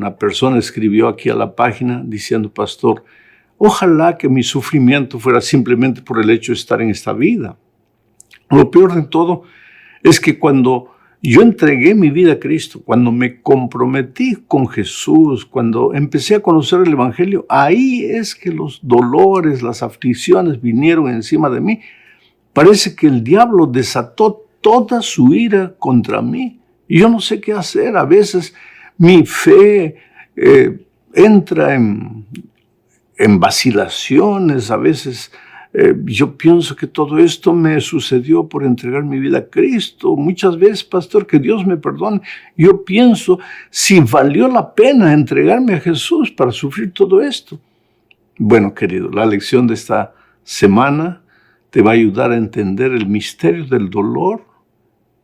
una persona escribió aquí a la página diciendo, pastor, ojalá que mi sufrimiento fuera simplemente por el hecho de estar en esta vida. Lo peor de todo es que cuando yo entregué mi vida a Cristo, cuando me comprometí con Jesús, cuando empecé a conocer el Evangelio, ahí es que los dolores, las aflicciones vinieron encima de mí. Parece que el diablo desató toda su ira contra mí. Y yo no sé qué hacer. A veces mi fe entra en vacilaciones. A veces yo pienso que todo esto me sucedió por entregar mi vida a Cristo. Muchas veces, pastor, que Dios me perdone, yo pienso si valió la pena entregarme a Jesús para sufrir todo esto. Bueno, querido, la lección de esta semana te va a ayudar a entender el misterio del dolor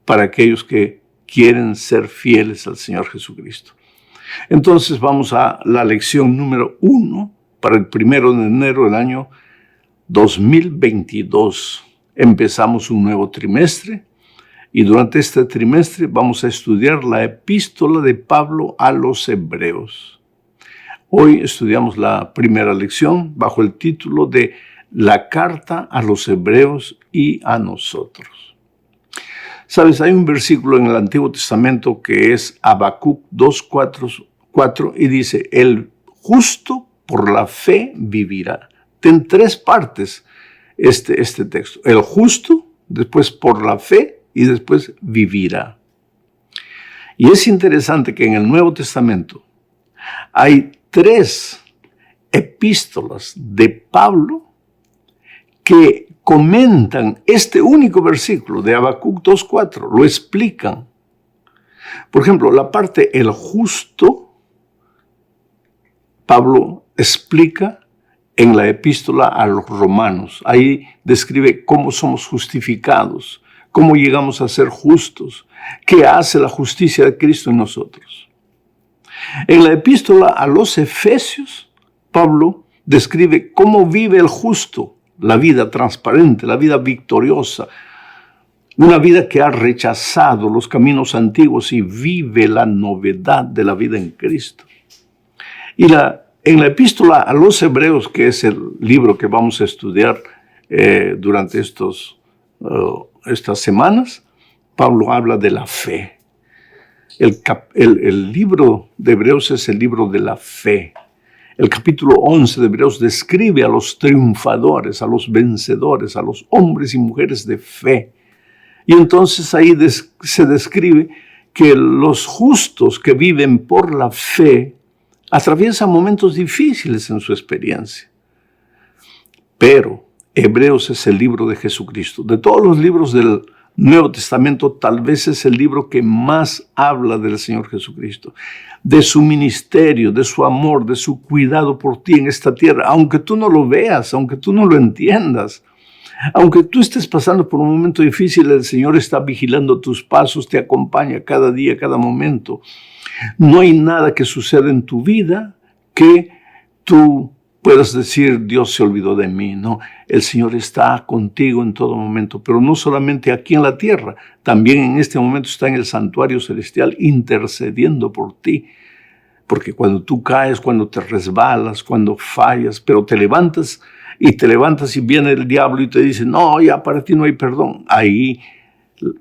para aquellos que quieren ser fieles al Señor Jesucristo. Entonces vamos a la lección número 1 para el 1 de enero del año 2022. Empezamos un nuevo trimestre y durante este trimestre vamos a estudiar la epístola de Pablo a los Hebreos. Hoy estudiamos la primera lección bajo el título de La carta a los Hebreos y a nosotros. Sabes, hay un versículo en el Antiguo Testamento que es Habacuc 2:4 y dice, el justo por la fe vivirá. En 3 partes este texto. El justo, después por la fe y después vivirá. Y es interesante que en el Nuevo Testamento hay 3 epístolas de Pablo que comentan este único versículo de Habacuc 2:4, lo explican. Por ejemplo, la parte el justo, Pablo explica en la epístola a los romanos. Ahí describe cómo somos justificados, cómo llegamos a ser justos, qué hace la justicia de Cristo en nosotros. En la epístola a los Efesios, Pablo describe cómo vive el justo, la vida transparente, la vida victoriosa, una vida que ha rechazado los caminos antiguos y vive la novedad de la vida en Cristo. Y en la epístola a los Hebreos, que es el libro que vamos a estudiar durante estas semanas, Pablo habla de la fe. El libro de Hebreos es el libro de la fe. El capítulo 11 de Hebreos describe a los triunfadores, a los vencedores, a los hombres y mujeres de fe. Y entonces ahí se describe que los justos que viven por la fe atraviesan momentos difíciles en su experiencia. Pero Hebreos es el libro de Jesucristo. De todos los libros del Nuevo Testamento, tal vez es el libro que más habla del Señor Jesucristo, de su ministerio, de su amor, de su cuidado por ti en esta tierra, aunque tú no lo veas, aunque tú no lo entiendas, aunque tú estés pasando por un momento difícil, el Señor está vigilando tus pasos, te acompaña cada día, cada momento. No hay nada que suceda en tu vida que tú puedas decir, Dios se olvidó de mí. No, el Señor está contigo en todo momento, pero no solamente aquí en la tierra, también en este momento está en el santuario celestial intercediendo por ti. Porque cuando tú caes, cuando te resbalas, cuando fallas, pero te levantas y viene el diablo y te dice, no, ya para ti no hay perdón. Ahí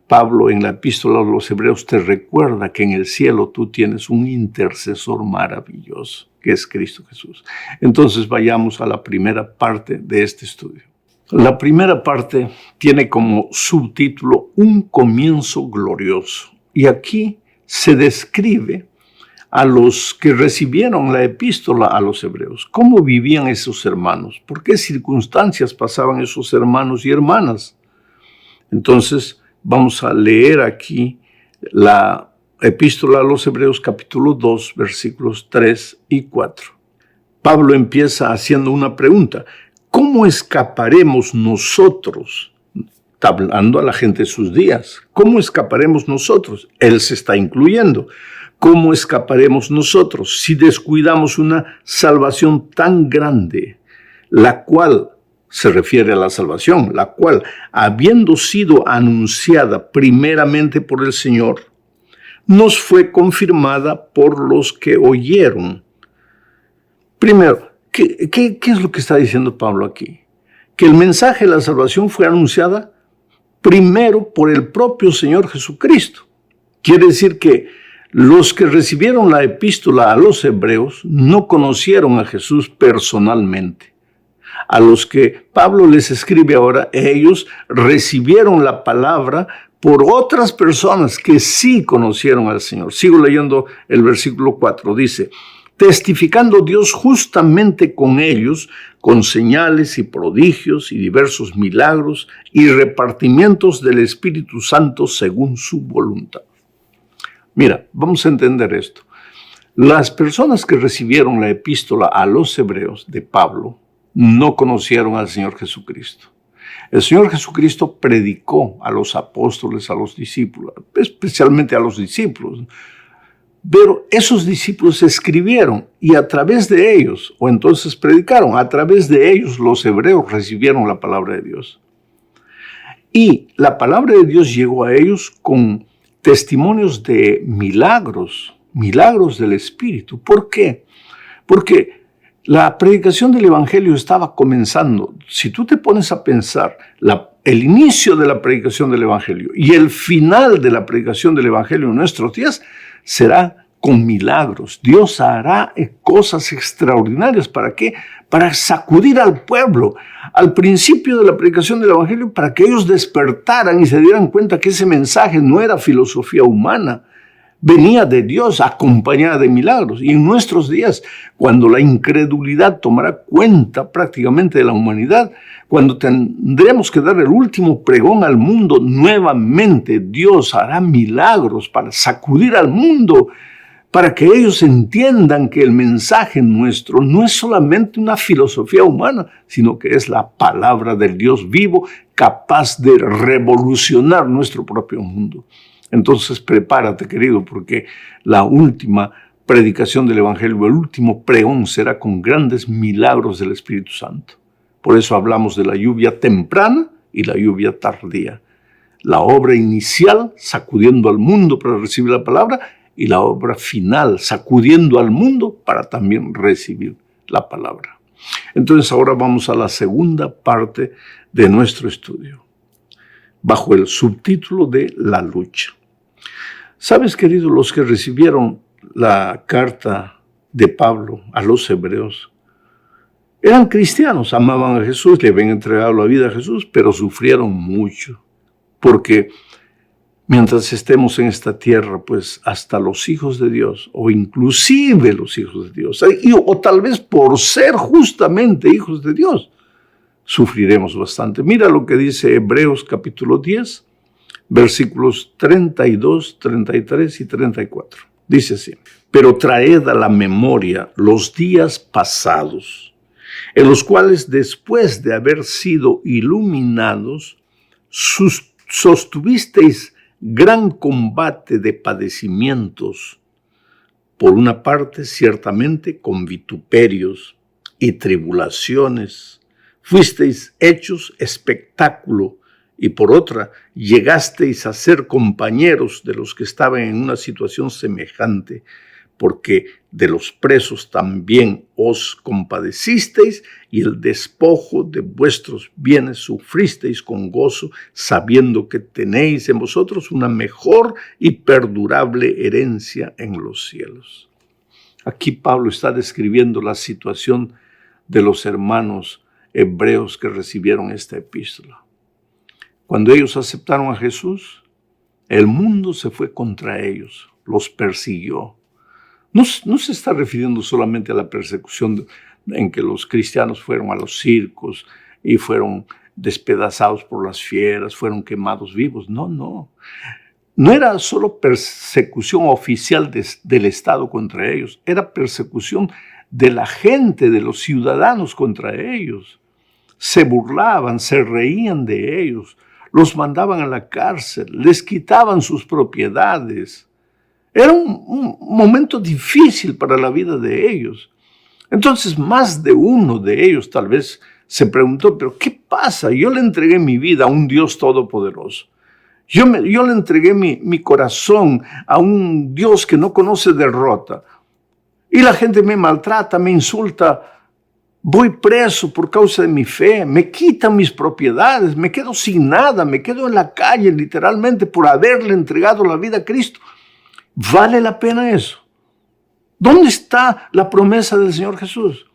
Pablo en la epístola a los Hebreos te recuerda que en el cielo tú tienes un intercesor maravilloso, que es Cristo Jesús. Entonces vayamos a la primera parte de este estudio. La primera parte tiene como subtítulo Un comienzo glorioso. Y aquí se describe a los que recibieron la epístola a los Hebreos. ¿Cómo vivían esos hermanos? ¿Por qué circunstancias pasaban esos hermanos y hermanas? Entonces vamos a leer aquí la epístola a los Hebreos capítulo 2, versículos 3 y 4. Pablo empieza haciendo una pregunta. ¿Cómo escaparemos nosotros? Está hablando a la gente de sus días. ¿Cómo escaparemos nosotros? Él se está incluyendo. ¿Cómo escaparemos nosotros si descuidamos una salvación tan grande, la cual se refiere a la salvación, la cual, habiendo sido anunciada primeramente por el Señor, nos fue confirmada por los que oyeron. Primero, ¿qué es lo que está diciendo Pablo aquí? Que el mensaje de la salvación fue anunciada primero por el propio Señor Jesucristo. Quiere decir que los que recibieron la epístola a los hebreos no conocieron a Jesús personalmente. A los que Pablo les escribe ahora, ellos recibieron la palabra por otras personas que sí conocieron al Señor. Sigo leyendo el versículo 4, dice: testificando Dios justamente con ellos, con señales y prodigios y diversos milagros y repartimientos del Espíritu Santo según su voluntad. Mira, vamos a entender esto. Las personas que recibieron la epístola a los hebreos de Pablo no conocieron al Señor Jesucristo. El Señor Jesucristo predicó a los apóstoles, a los discípulos, especialmente a los discípulos. Pero esos discípulos escribieron y a través de ellos, o entonces predicaron, a través de ellos los hebreos recibieron la palabra de Dios. Y la palabra de Dios llegó a ellos con testimonios de milagros del Espíritu. ¿Por qué? Porque la predicación del Evangelio estaba comenzando. Si tú te pones a pensar, el inicio de la predicación del Evangelio y el final de la predicación del Evangelio en nuestros días será con milagros. Dios hará cosas extraordinarias. ¿Para qué? Para sacudir al pueblo. Al principio de la predicación del Evangelio, para que ellos despertaran y se dieran cuenta que ese mensaje no era filosofía humana, venía de Dios acompañada de milagros. Y en nuestros días, cuando la incredulidad tomará cuenta prácticamente de la humanidad, cuando tendremos que dar el último pregón al mundo, nuevamente Dios hará milagros para sacudir al mundo, para que ellos entiendan que el mensaje nuestro no es solamente una filosofía humana, sino que es la palabra del Dios vivo, capaz de revolucionar nuestro propio mundo. Entonces prepárate, querido, porque la última predicación del Evangelio, el último pregón será con grandes milagros del Espíritu Santo. Por eso hablamos de la lluvia temprana y la lluvia tardía. La obra inicial, sacudiendo al mundo para recibir la palabra, y la obra final, sacudiendo al mundo para también recibir la palabra. Entonces ahora vamos a la segunda parte de nuestro estudio, bajo el subtítulo de la lucha. ¿Sabes, queridos, los que recibieron la carta de Pablo a los hebreos eran cristianos, amaban a Jesús, le habían entregado la vida a Jesús, pero sufrieron mucho, porque mientras estemos en esta tierra, pues hasta los hijos de Dios, o inclusive los hijos de Dios, o tal vez por ser justamente hijos de Dios, sufriremos bastante. Mira lo que dice Hebreos capítulo 10, versículos 32, 33 y 34. Dice así: pero traed a la memoria los días pasados, en los cuales después de haber sido iluminados, sostuvisteis gran combate de padecimientos, por una parte ciertamente con vituperios y tribulaciones, fuisteis hechos espectáculo, y por otra llegasteis a ser compañeros de los que estaban en una situación semejante, porque de los presos también os compadecisteis, y el despojo de vuestros bienes sufristeis con gozo, sabiendo que tenéis en vosotros una mejor y perdurable herencia en los cielos. Aquí Pablo está describiendo la situación de los hermanos hebreos que recibieron esta epístola. Cuando ellos aceptaron a Jesús, el mundo se fue contra ellos, los persiguió. No se está refiriendo solamente a la persecución en que los cristianos fueron a los circos y fueron despedazados por las fieras, fueron quemados vivos. No. No era solo persecución oficial del Estado contra ellos, era persecución de la gente, de los ciudadanos contra ellos. Se burlaban, se reían de ellos, los mandaban a la cárcel, les quitaban sus propiedades. Era un momento difícil para la vida de ellos. Entonces, más de uno de ellos tal vez se preguntó, ¿pero qué pasa? Yo le entregué mi vida a un Dios todopoderoso. Yo le entregué mi corazón a un Dios que no conoce derrota. Y la gente me maltrata, me insulta. Voy preso por causa de mi fe, me quitan mis propiedades, me quedo sin nada, me quedo en la calle literalmente por haberle entregado la vida a Cristo. ¿Vale la pena eso? ¿Dónde está la promesa del Señor Jesús?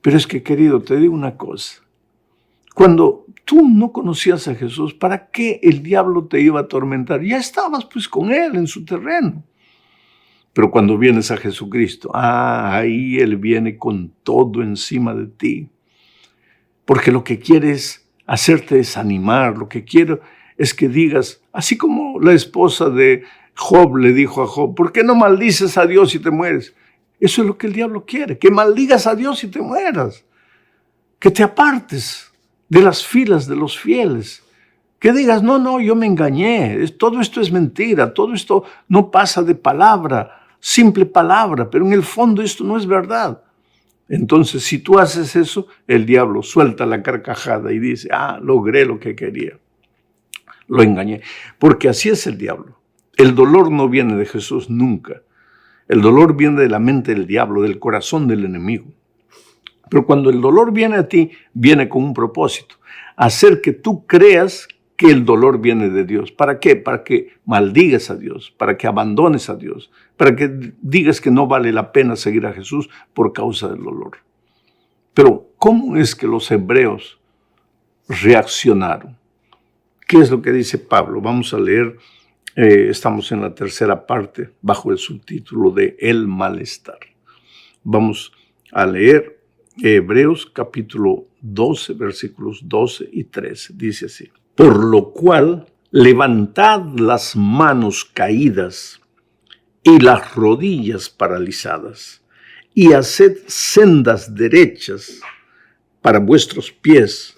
Pero es que, querido, te digo una cosa. Cuando tú no conocías a Jesús, ¿para qué el diablo te iba a atormentar? Ya estabas pues con Él en su terreno. Pero cuando vienes a Jesucristo, ahí Él viene con todo encima de ti. Porque lo que quiere es hacerte desanimar, lo que quiere es que digas, así como la esposa de Job le dijo a Job, ¿por qué no maldices a Dios y te mueres? Eso es lo que el diablo quiere, que maldigas a Dios y te mueras. Que te apartes de las filas de los fieles. Que digas, no, yo me engañé, todo esto es mentira, todo esto no pasa de palabra, simple palabra, pero en el fondo esto no es verdad. Entonces, si tú haces eso, el diablo suelta la carcajada y dice, logré lo que quería. Lo engañé. Porque así es el diablo. El dolor no viene de Jesús nunca. El dolor viene de la mente del diablo, del corazón del enemigo. Pero cuando el dolor viene a ti, viene con un propósito. Hacer que tú creas que el dolor viene de Dios. ¿Para qué? Para que maldigas a Dios, para que abandones a Dios, para que digas que no vale la pena seguir a Jesús por causa del dolor. Pero, ¿cómo es que los hebreos reaccionaron? ¿Qué es lo que dice Pablo? Vamos a leer, estamos en la tercera parte, bajo el subtítulo de El malestar. Vamos a leer Hebreos capítulo 12, versículos 12 y 13. Dice así. Por lo cual, levantad las manos caídas y las rodillas paralizadas, y haced sendas derechas para vuestros pies,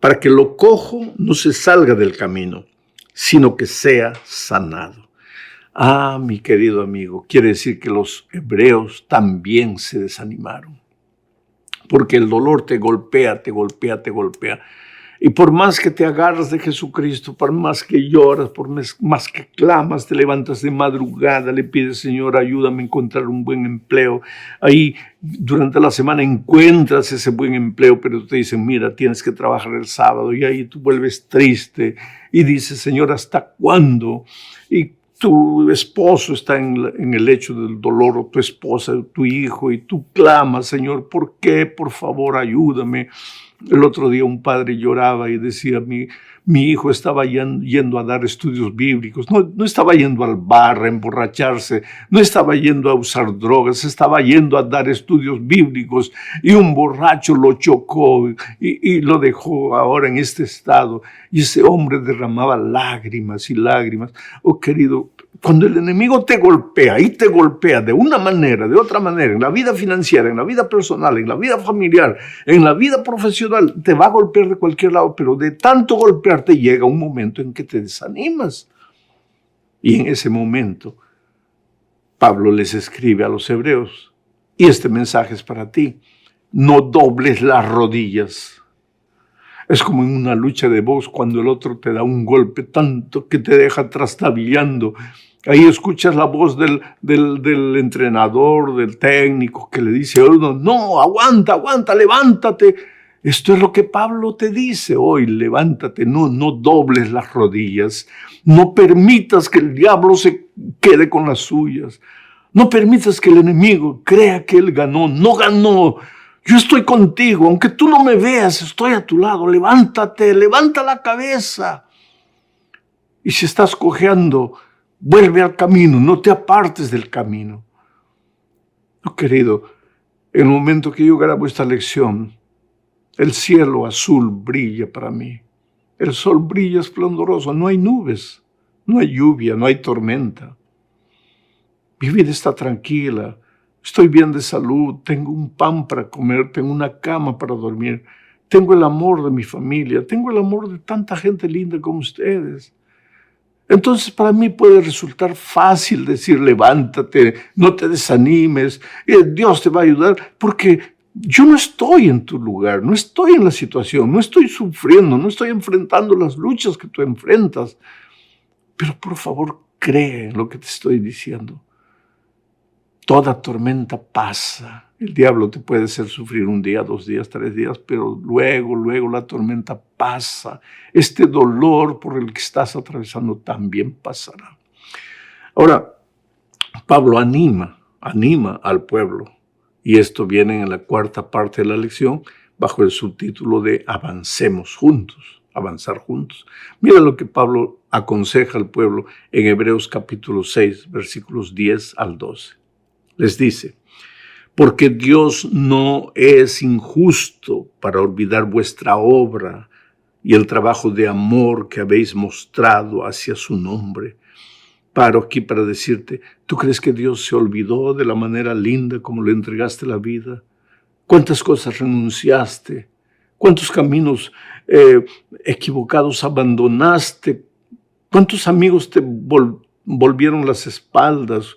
para que lo cojo no se salga del camino, sino que sea sanado. Mi querido amigo, quiere decir que los hebreos también se desanimaron, porque el dolor te golpea, te golpea, te golpea. Y por más que te agarras de Jesucristo, por más que lloras, por más que clamas, te levantas de madrugada, le pides, Señor, ayúdame a encontrar un buen empleo. Ahí durante la semana encuentras ese buen empleo, pero te dicen, mira, tienes que trabajar el sábado. Y ahí tú vuelves triste y dices, Señor, ¿hasta cuándo? Y tu esposo está en el lecho del dolor, o tu esposa, o tu hijo, y tú clamas, Señor, ¿por qué? Por favor, ayúdame. El otro día un padre lloraba y decía, mi hijo estaba yendo a dar estudios bíblicos, no estaba yendo al bar a emborracharse, no estaba yendo a usar drogas, estaba yendo a dar estudios bíblicos, y un borracho lo chocó y lo dejó ahora en este estado. Y ese hombre derramaba lágrimas y lágrimas. Oh, querido, cuando el enemigo te golpea, y te golpea de una manera, de otra manera, en la vida financiera, en la vida personal, en la vida familiar, en la vida profesional, te va a golpear de cualquier lado, pero de tanto golpearte llega un momento en que te desanimas. Y en ese momento, Pablo les escribe a los hebreos, y este mensaje es para ti: no dobles las rodillas. Es como en una lucha de box cuando el otro te da un golpe tanto que te deja trastabillando. Ahí escuchas la voz del entrenador, del técnico, que le dice, no, aguanta, levántate. Esto es lo que Pablo te dice hoy: levántate, no dobles las rodillas. No permitas que el diablo se quede con las suyas. No permitas que el enemigo crea que él ganó. No ganó. Yo estoy contigo, aunque tú no me veas, estoy a tu lado. Levántate, levanta la cabeza. Y si estás cojeando, vuelve al camino, no te apartes del camino. Oh, querido, en el momento que yo grabo esta lección, el cielo azul brilla para mí. El sol brilla esplendoroso, no hay nubes, no hay lluvia, no hay tormenta. Mi vida está tranquila. Estoy bien de salud, tengo un pan para comer, tengo una cama para dormir, tengo el amor de mi familia, tengo el amor de tanta gente linda como ustedes. Entonces para mí puede resultar fácil decir, levántate, no te desanimes, Dios te va a ayudar, porque yo no estoy en tu lugar, no estoy en la situación, no estoy sufriendo, no estoy enfrentando las luchas que tú enfrentas. Pero por favor, cree en lo que te estoy diciendo. Toda tormenta pasa. El diablo te puede hacer sufrir 1 día, 2 días, 3 días, pero luego la tormenta pasa. Este dolor por el que estás atravesando también pasará. Ahora, Pablo anima al pueblo. Y esto viene en la 4ª parte de la lección bajo el subtítulo de Avancemos juntos, avanzar juntos. Mira lo que Pablo aconseja al pueblo en Hebreos capítulo 6, versículos 10 al 12. Les dice: porque Dios no es injusto para olvidar vuestra obra y el trabajo de amor que habéis mostrado hacia su nombre. Paro aquí para decirte, ¿tú crees que Dios se olvidó de la manera linda como le entregaste la vida? ¿Cuántas cosas renunciaste? ¿Cuántos caminos equivocados abandonaste? ¿Cuántos amigos te volvieron las espaldas?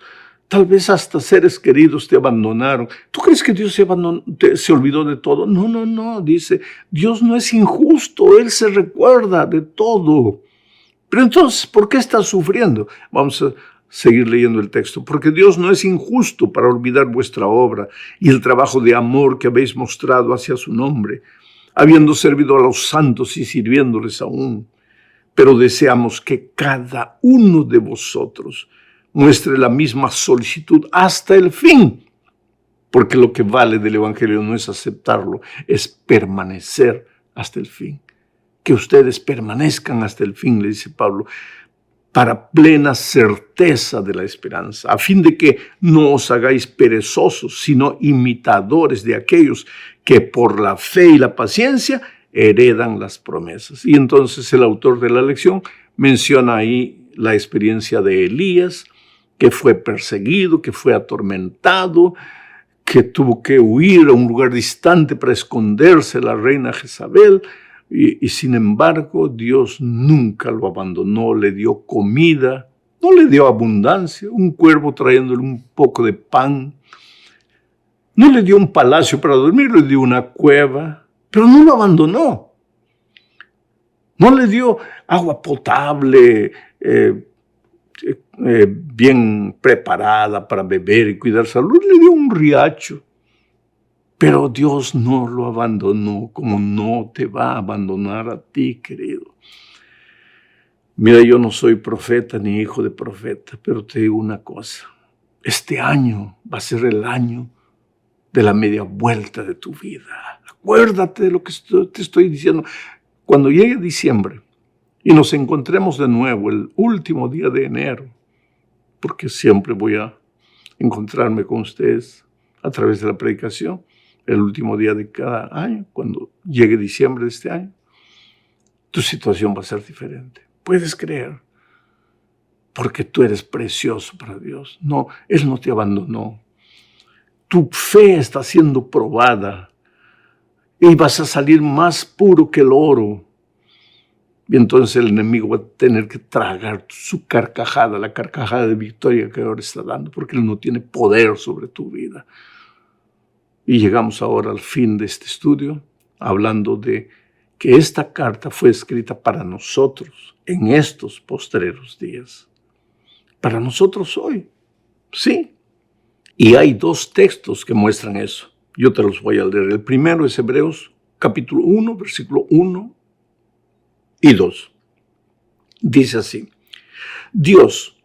Tal vez hasta seres queridos te abandonaron. ¿Tú crees que Dios se olvidó de todo? No, dice, Dios no es injusto, Él se recuerda de todo. Pero entonces, ¿por qué estás sufriendo? Vamos a seguir leyendo el texto. Porque Dios no es injusto para olvidar vuestra obra y el trabajo de amor que habéis mostrado hacia su nombre, habiendo servido a los santos y sirviéndoles aún. Pero deseamos que cada uno de vosotros muestre la misma solicitud hasta el fin. Porque lo que vale del Evangelio no es aceptarlo, es permanecer hasta el fin. Que ustedes permanezcan hasta el fin, le dice Pablo, para plena certeza de la esperanza, a fin de que no os hagáis perezosos, sino imitadores de aquellos que por la fe y la paciencia heredan las promesas. Y entonces el autor de la lección menciona ahí la experiencia de Elías, que fue perseguido, que fue atormentado, que tuvo que huir a un lugar distante para esconderse de la reina Jezabel. Y sin embargo, Dios nunca lo abandonó, le dio comida, no le dio abundancia, un cuervo trayéndole un poco de pan. No le dio un palacio para dormir, le dio una cueva, pero no lo abandonó. No le dio agua potable, bien preparada para beber y cuidar salud, le dio un riacho. Pero Dios no lo abandonó, como no te va a abandonar a ti, querido. Mira, yo no soy profeta ni hijo de profeta, pero te digo una cosa. Este año va a ser el año de la media vuelta de tu vida. Acuérdate de lo que te estoy diciendo. Cuando llegue diciembre y nos encontremos de nuevo el último día de enero, porque siempre voy a encontrarme con ustedes a través de la predicación, el último día de cada año, cuando llegue diciembre de este año, tu situación va a ser diferente. Puedes creer, porque tú eres precioso para Dios. No, Él no te abandonó. Tu fe está siendo probada y vas a salir más puro que el oro. Y entonces el enemigo va a tener que tragar su carcajada, la carcajada de victoria que ahora está dando, porque Él no tiene poder sobre tu vida. Y llegamos ahora al fin de este estudio, hablando de que esta carta fue escrita para nosotros en estos postreros días. Para nosotros hoy, sí. Y hay 2 textos que muestran eso. Yo te los voy a leer. El primero es Hebreos capítulo 1, versículo 1 y 2. Dice así: Dios,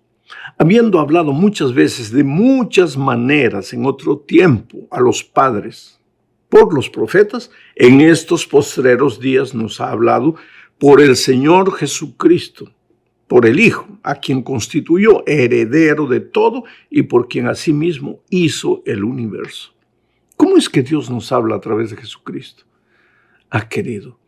habiendo hablado muchas veces de muchas maneras en otro tiempo a los padres por los profetas, en estos postreros días nos ha hablado por el Señor Jesucristo, por el Hijo, a quien constituyó heredero de todo y por quien asimismo hizo el universo. ¿Cómo es que Dios nos habla a través de Jesucristo? Querido,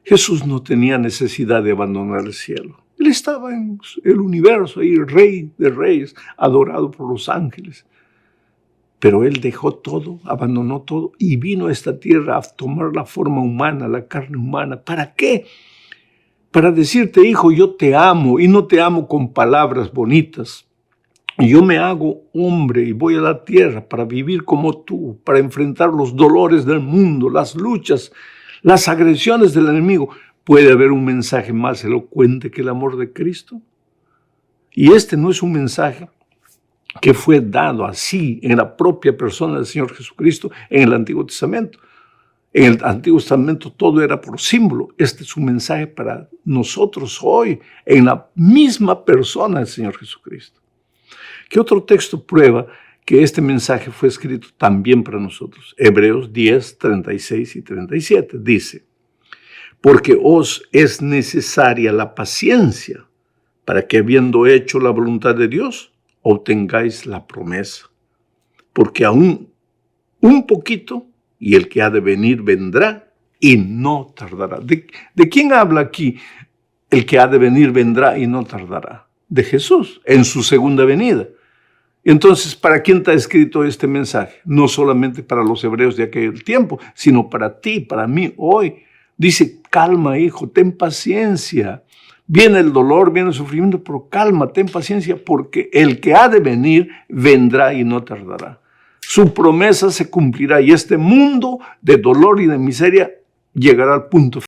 Jesús no tenía necesidad de abandonar el cielo. Él estaba en el universo, ahí, Rey de Reyes, adorado por los ángeles. Pero Él dejó todo, abandonó todo y vino a esta tierra a tomar la forma humana, la carne humana. ¿Para qué? Para decirte, hijo, yo te amo y no te amo con palabras bonitas. Yo me hago hombre y voy a la tierra para vivir como tú, para enfrentar los dolores del mundo, las luchas, las agresiones del enemigo. ¿Puede haber un mensaje más elocuente que el amor de Cristo? Y este no es un mensaje que fue dado así en la propia persona del Señor Jesucristo en el Antiguo Testamento. En el Antiguo Testamento todo era por símbolo. Este es un mensaje para nosotros hoy, en la misma persona del Señor Jesucristo. ¿Qué otro texto prueba que este mensaje fue escrito también para nosotros? Hebreos 10, 36 y 37 dice: porque os es necesaria la paciencia para que, habiendo hecho la voluntad de Dios, obtengáis la promesa. Porque aún un poquito, y el que ha de venir vendrá y no tardará. ¿De quién habla aquí? El que ha de venir vendrá y no tardará. De Jesús, en su segunda venida. Entonces, ¿para quién está escrito este mensaje? No solamente para los hebreos de aquel tiempo, sino para ti, para mí hoy. Dice: calma, hijo, ten paciencia. Viene el dolor, viene el sufrimiento, pero calma, ten paciencia, porque el que ha de venir vendrá y no tardará. Su promesa se cumplirá y este mundo de dolor y de miseria llegará al punto final.